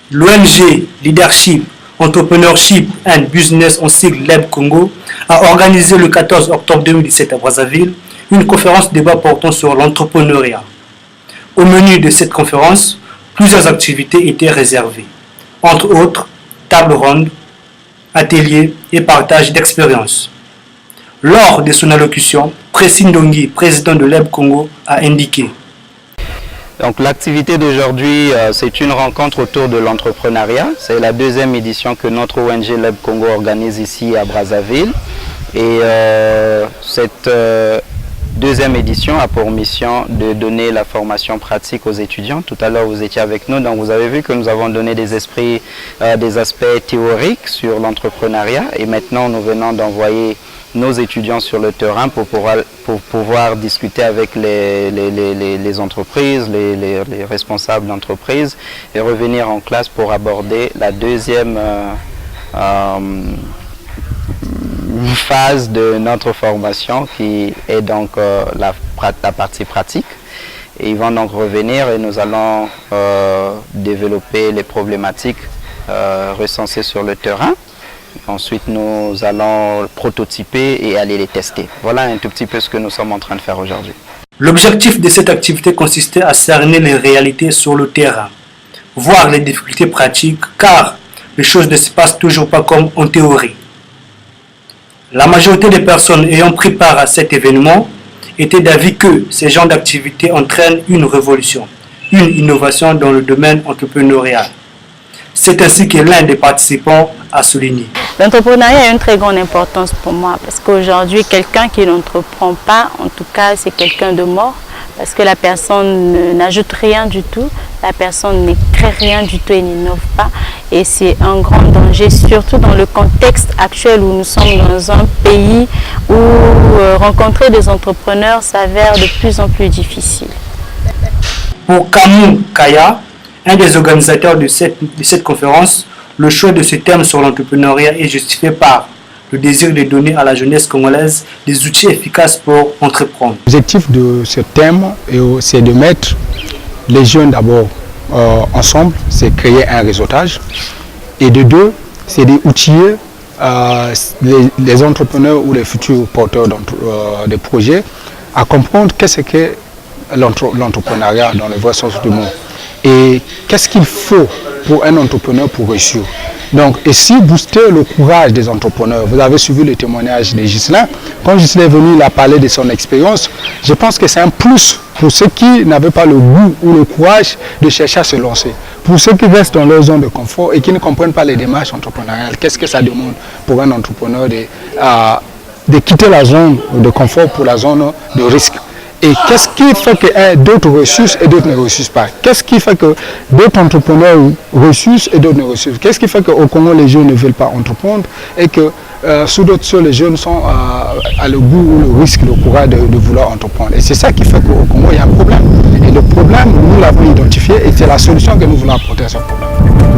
L'ONG Leadership, Entrepreneurship and Business en sigle LEB Congo a organisé le 14 octobre 2017 à Brazzaville une conférence débat portant sur l'entrepreneuriat. Au menu de cette conférence, plusieurs activités étaient réservées, entre autres table ronde, ateliers et partage d'expériences. Lors de son allocution, Précy Ndongi, président de LEB Congo, a indiqué: donc l'activité d'aujourd'hui, c'est une rencontre autour de l'entrepreneuriat. C'est la deuxième édition que notre ONG LEB Congo organise ici à Brazzaville. Et cette deuxième édition a pour mission de donner la formation pratique aux étudiants. Tout à l'heure, vous étiez avec nous, donc vous avez vu que nous avons donné des aspects théoriques sur l'entrepreneuriat. Et maintenant, nous venons d'envoyer nos étudiants sur le terrain pour pouvoir discuter avec les entreprises, les responsables d'entreprise et revenir en classe pour aborder la deuxième phase de notre formation qui est donc la partie pratique. Et ils vont donc revenir et nous allons développer les problématiques recensées sur le terrain. Ensuite, nous allons prototyper et aller les tester. Voilà un tout petit peu ce que nous sommes en train de faire aujourd'hui. L'objectif de cette activité consistait à cerner les réalités sur le terrain, voir les difficultés pratiques, car les choses ne se passent toujours pas comme en théorie. La majorité des personnes ayant pris part à cet événement étaient d'avis que ces genres d'activités entraînent une révolution, une innovation dans le domaine entrepreneurial. C'est ainsi que l'un des participants a souligné: l'entrepreneuriat a une très grande importance pour moi parce qu'aujourd'hui, quelqu'un qui n'entreprend pas, en tout cas, c'est quelqu'un de mort parce que la personne n'ajoute rien du tout, la personne ne crée rien du tout et n'innove pas. Et c'est un grand danger, surtout dans le contexte actuel où nous sommes dans un pays où rencontrer des entrepreneurs s'avère de plus en plus difficile. Pour Kamou Kaya, un des organisateurs de cette conférence, le choix de ce thème sur l'entrepreneuriat est justifié par le désir de donner à la jeunesse congolaise des outils efficaces pour entreprendre. L'objectif de ce thème, c'est de mettre les jeunes d'abord ensemble, c'est créer un réseautage. Et de deux, c'est d'outiller les entrepreneurs ou les futurs porteurs de projets à comprendre qu'est-ce que l'entrepreneuriat dans le vrai sens du mot. Et qu'est-ce qu'il faut pour un entrepreneur pour réussir. Donc, et si booster le courage des entrepreneurs, vous avez suivi le témoignage de Ghislain. Quand Ghislain est venu, il a parlé de son expérience. Je pense que c'est un plus pour ceux qui n'avaient pas le goût ou le courage de chercher à se lancer. Pour ceux qui restent dans leur zone de confort et qui ne comprennent pas les démarches entrepreneuriales, qu'est-ce que ça demande pour un entrepreneur de quitter la zone de confort pour la zone de risque. Et qu'est-ce qui fait que d'autres réussissent et d'autres ne réussissent pas? Qu'est-ce qui fait que d'autres entrepreneurs réussissent et d'autres ne réussissent? Qu'est-ce qui fait qu'au Congo, les jeunes ne veulent pas entreprendre et que sous d'autres cieux, les jeunes sont à le goût ou le risque, le courage de vouloir entreprendre? Et c'est ça qui fait qu'au Congo, il y a un problème. Et le problème, nous l'avons identifié et c'est la solution que nous voulons apporter à ce problème.